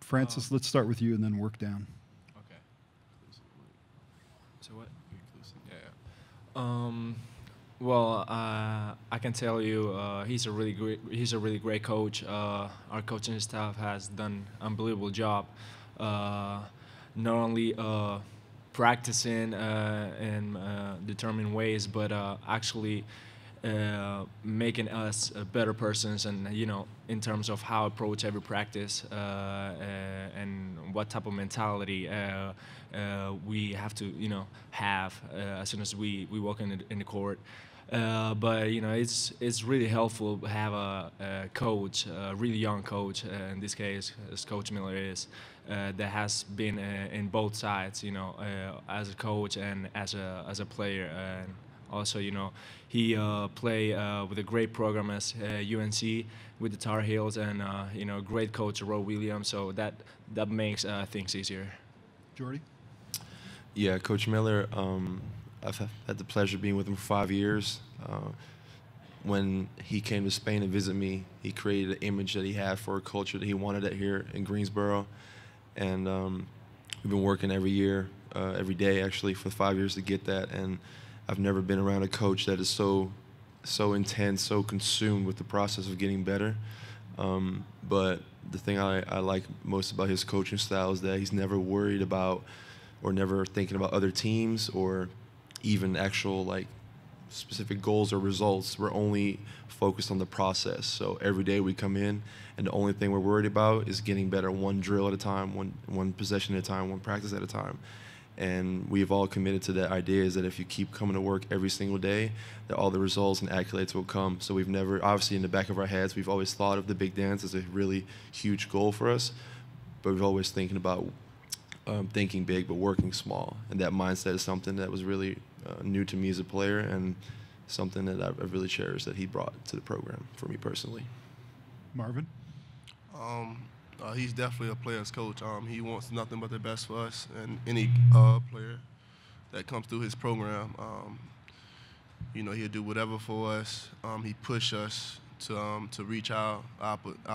Francis, let's start with you and then work down. Okay. So what? Yeah. Well, I can tell you, he's a really great coach. Our coaching staff has done unbelievable job. Not only practicing in determined ways, but actually making us better persons, and in terms of how approach every practice and what type of mentality we have to have as soon as we walk in the court. But it's really helpful to have a coach, a really young coach. In this case, as Coach Miller is, that has been in both sides. As a coach and as a player. And also, he play with a great program as UNC with the Tar Heels, and great coach Roy Williams. So that makes things easier. Jordy? Yeah, Coach Miller. I've had the pleasure of being with him for 5 years. When he came to Spain to visit me, he created an image that he had for a culture that he wanted it here in Greensboro. And we've been working every year, every day actually, for 5 years to get that. And I've never been around a coach that is so intense, so consumed with the process of getting better. But the thing I like most about his coaching style is that he's never worried about or never thinking about other teams or even actual specific goals or results. We're only focused on the process. So every day we come in, and the only thing we're worried about is getting better, one drill at a time, one possession at a time, one practice at a time. And we've all committed to that idea, is that if you keep coming to work every single day, that all the results and accolades will come. So we've never, obviously in the back of our heads, we've always thought of the big dance as a really huge goal for us, but we've always thinking about thinking big but working small. And that mindset is something that was really new to me as a player, and something that I've really cherished that he brought to the program for me personally. Marvin? He's definitely a player's coach. He wants nothing but the best for us and any player that comes through his program. He'll do whatever for us. He pushes us to reach our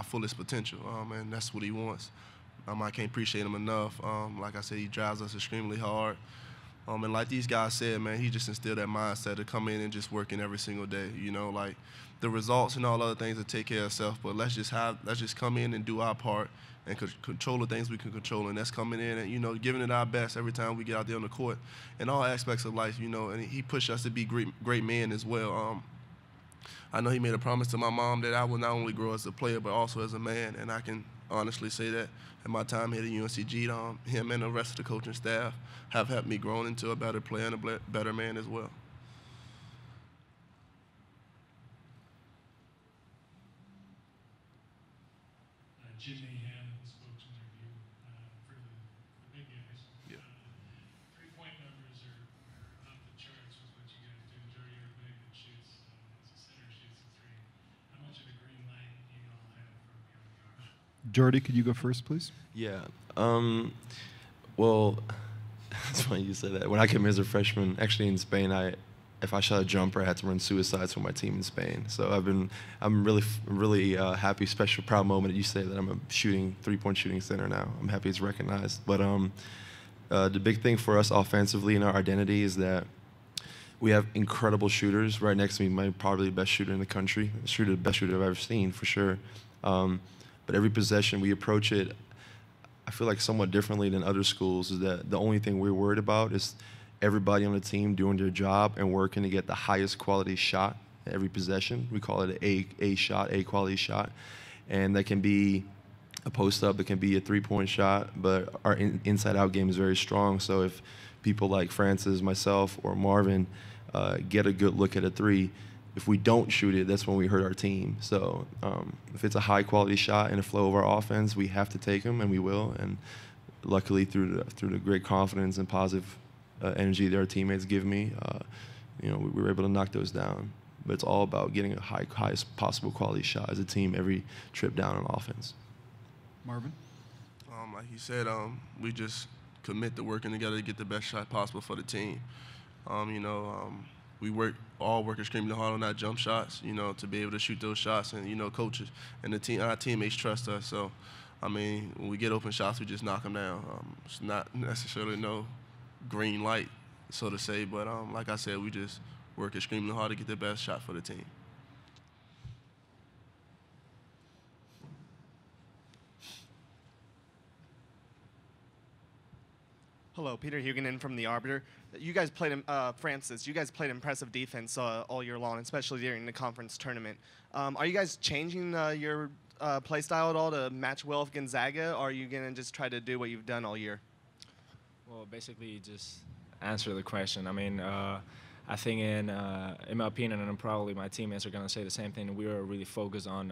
fullest potential, and that's what he wants. I can't appreciate him enough. Like I said, he drives us extremely hard. And like these guys said, man, he just instilled that mindset to come in and just working every single day. The results and all other things will take care of itself, but let's just come in and do our part and control the things we can control, and that's coming in and giving it our best every time we get out there on the court in all aspects of life. And he pushed us to be great men as well. I know he made a promise to my mom that I will not only grow as a player but also as a man, and I can honestly say that in my time here at UNCG, him and the rest of the coaching staff have helped me grow into a better player and a better man as well. Jim Mahan spoke to interview for the big guys. Yeah. 3-point numbers are off the charts with what you guys do. Jordy, you're big that shoots, as a center, shoots a three. How much of a green light do you all have from your guard? Jordy, could you go first, please? Yeah. Well, it's funny you said that. When I came here as a freshman, actually in Spain, if I shot a jumper, I had to run suicides for my team in Spain. So I'm really happy, special, proud moment that you say that I'm a 3-point shooting center now. I'm happy it's recognized. But the big thing for us offensively in our identity is that we have incredible shooters. Right next to me, probably the best shooter in the country, the best shooter I've ever seen, for sure. But every possession, we approach it, I feel like somewhat differently than other schools, is that the only thing we're worried about is everybody on the team doing their job and working to get the highest quality shot every possession. We call it an A quality shot. And that can be a post-up, it can be a 3-point shot, but our inside-out game is very strong. So if people like Francis, myself, or Marvin get a good look at a three, if we don't shoot it, that's when we hurt our team. So if it's a high-quality shot in the flow of our offense, we have to take them, and we will. And luckily, through the great confidence and positive energy that our teammates give me, we were able to knock those down. But it's all about getting a highest possible quality shot as a team every trip down on offense. Marvin? Like he said, we just commit to working together to get the best shot possible for the team. We work extremely hard on our jump shots, to be able to shoot those shots, and coaches and our teammates trust us. So I mean, when we get open shots, we just knock them down. It's not necessarily no green light, so to say, but like I said, we just work extremely hard to get the best shot for the team. Hello, Peter Hugonin from The Arbiter. You guys played, Francis, you guys played impressive defense all year long, especially during the conference tournament. Are you guys changing your play style at all to match well with Gonzaga, or are you going to just try to do what you've done all year? Well, basically, just answer the question. I mean, I think in my opinion, and probably my teammates are going to say the same thing, we are really focused on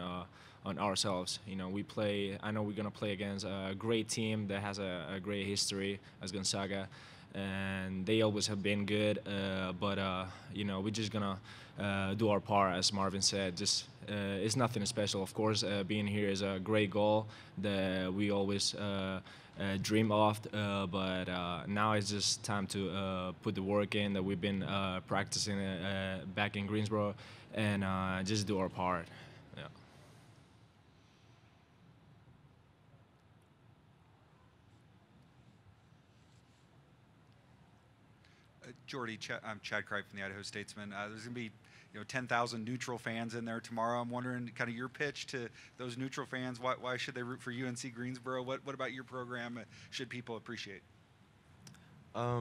ourselves. You know, I know we're going to play against a great team that has a great history as Gonzaga, and they always have been good, but you know, we're just going to do our part, as Marvin said. Just it's nothing special. Of course, being here is a great goal that we always dream of, but now it's just time to put the work in that we've been practicing back in Greensboro, and just do our part. Yeah. Jordy, I'm Chad Kripe from the Idaho Statesman. There's going to be 10,000 neutral fans in there tomorrow. I'm wondering kind of your pitch to those neutral fans. Why should they root for UNC Greensboro? What about your program should people appreciate? I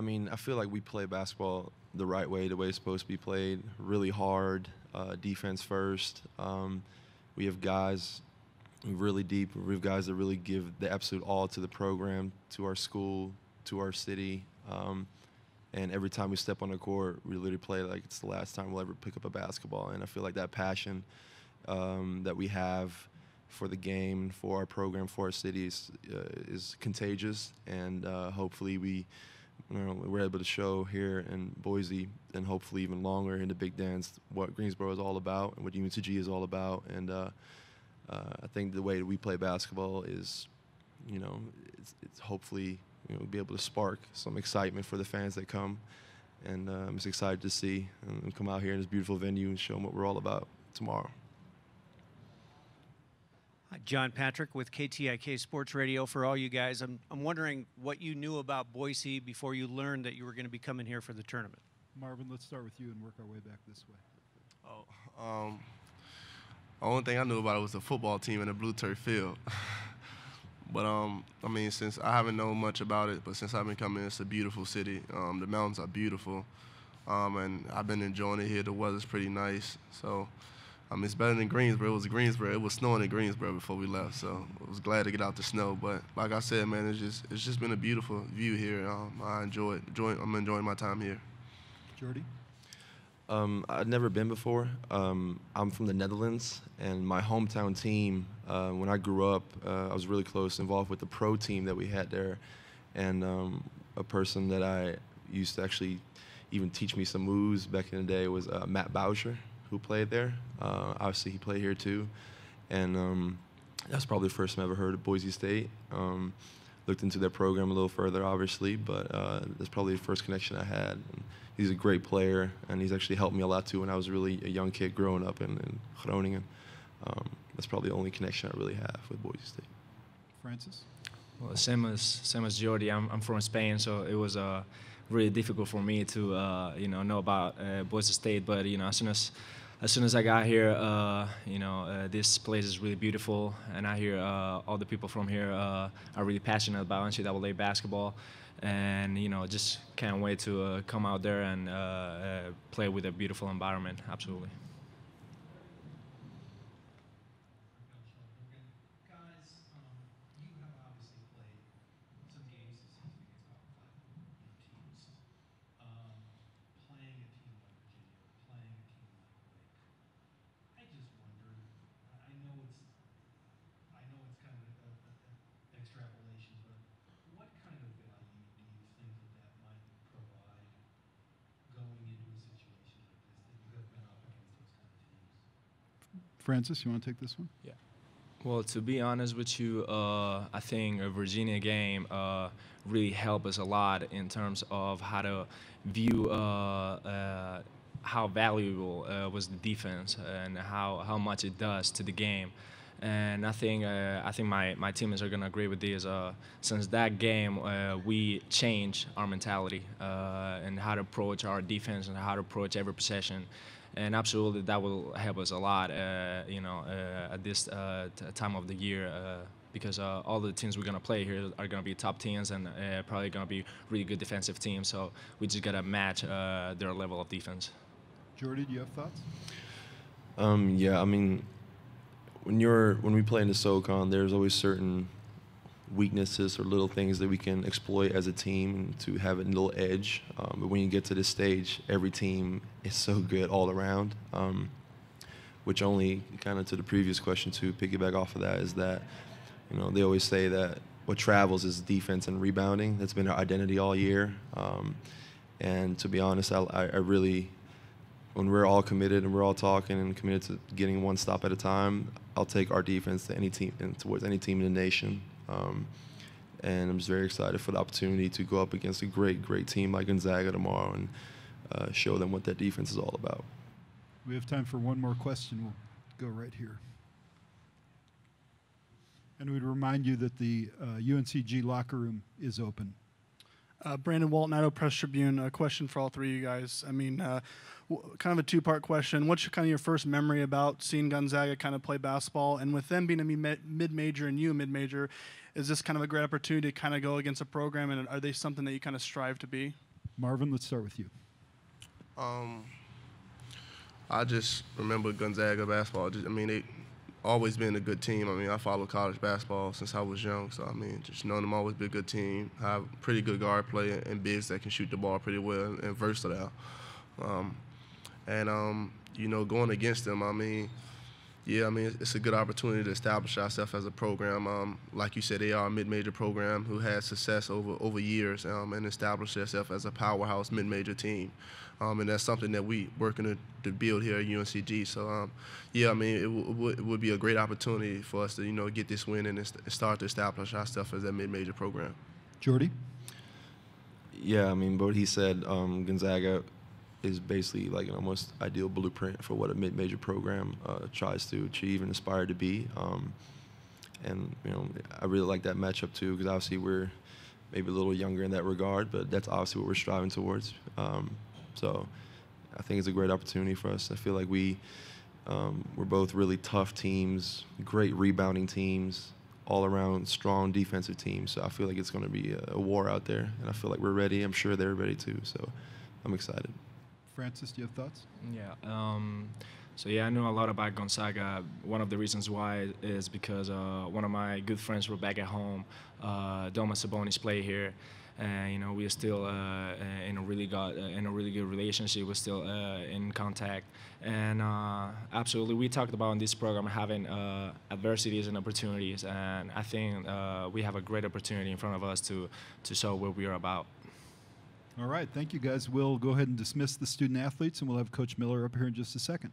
mean, I feel like we play basketball the right way, the way it's supposed to be played, really hard, defense first. We have guys really deep. We have guys that really give the absolute all to the program, to our school, to our city. And every time we step on the court, we literally play like it's the last time we'll ever pick up a basketball. And I feel like that passion that we have for the game, for our program, for our cities is contagious. And hopefully we're able to show here in Boise and hopefully even longer in the Big Dance what Greensboro is all about and what UNCG is all about. And I think the way that we play basketball is, it's hopefully be able to spark some excitement for the fans that come. And I'm just excited to see and come out here in this beautiful venue and show them what we're all about tomorrow. John Patrick with KTIK Sports Radio. For all you guys, I'm wondering what you knew about Boise before you learned that you were going to be coming here for the tournament. Marvin, let's start with you and work our way back this way. The only thing I knew about it was the football team and the blue turf field. But, I mean, since I haven't known much about it, but since I've been coming, it's a beautiful city. The mountains are beautiful, and I've been enjoying it here. The weather's pretty nice. So, it's better than Greensboro. It was Greensboro. It was snowing in Greensboro before we left, so I was glad to get out the snow. But like I said, man, it's just been a beautiful view here. I enjoy it. I'm enjoying my time here. Jordy? I'd never been before. I'm from the Netherlands, and my hometown team, when I grew up, I was really close, involved with the pro team that we had there. And a person that I used to actually even teach me some moves back in the day was Matt Boucher, who played there. Obviously, he played here too. And that's probably the first time I ever heard of Boise State. Looked into their program a little further, obviously, but that's probably the first connection I had. And he's a great player, and he's actually helped me a lot too when I was really a young kid growing up in Groningen. That's probably the only connection I really have with Boise State. Francis? Well, same as Jordy. I'm from Spain, so it was really difficult for me to know about Boise State. But as soon as I got here, this place is really beautiful, and I hear all the people from here are really passionate about NCAA basketball, and just can't wait to come out there and play with a beautiful environment. Absolutely. Francis, you want to take this one? Yeah. Well, to be honest with you, I think a Virginia game really helped us a lot in terms of how to view how valuable was the defense and how much it does to the game. And I think my teammates are gonna agree with this. Since that game, we changed our mentality and how to approach our defense and how to approach every possession. And absolutely, that will help us a lot, at this time of the year, because all the teams we're gonna play here are gonna be top teams and probably gonna be really good defensive teams. So we just gotta match their level of defense. Jordy, do you have thoughts? Yeah, I mean, when we play in the SoCon, there's always certain weaknesses or little things that we can exploit as a team and to have a little edge. But when you get to this stage, every team is so good all around, which only kind of to the previous question to piggyback off of that is that, they always say that what travels is defense and rebounding. That's been our identity all year. And to be honest, I really, when we're all committed and we're all talking and committed to getting one stop at a time, I'll take our defense to any team and towards any team in the nation. And I'm just very excited for the opportunity to go up against a great team like Gonzaga tomorrow and show them what that defense is all about. We have time for one more question. We'll go right here. And we'd remind you that the UNCG locker room is open. Brandon Walton, Idaho Press Tribune. A question for all three of you guys. I mean, kind of a two-part question. What's kind of your first memory about seeing Gonzaga kind of play basketball? And with them being a mid-major and you a mid-major, is this kind of a great opportunity to kind of go against a program? And are they something that you kind of strive to be? Marvin, let's start with you. I just remember Gonzaga basketball. They always been a good team. I follow college basketball since I was young, so just knowing them always been a good team. Have pretty good guard play and bigs that can shoot the ball pretty well and versatile. Going against them, it's a good opportunity to establish ourselves as a program. Like you said, they are a mid-major program who had success over years and established themselves as a powerhouse mid-major team. And that's something that we working to build here at UNCG. So, it would be a great opportunity for us to, get this win and start to establish ourselves as a mid-major program. Jordy? Yeah, what he said, Gonzaga is basically like an almost ideal blueprint for what a mid-major program tries to achieve and aspire to be. I really like that matchup too, because obviously we're maybe a little younger in that regard, but that's obviously what we're striving towards. So I think it's a great opportunity for us. I feel like we're both really tough teams, great rebounding teams, all around strong defensive teams. So I feel like it's going to be a war out there, and I feel like we're ready. I'm sure they're ready too. So I'm excited. Francis, do you have thoughts? Yeah. I know a lot about Gonzaga. One of the reasons why is because one of my good friends were back at home. Doma Sabonis play here, and we are still in a really good relationship. We're still in contact, and absolutely, we talked about in this program having adversities and opportunities, and I think we have a great opportunity in front of us to show what we are about. All right, thank you guys. We'll go ahead and dismiss the student athletes, and we'll have Coach Miller up here in just a second.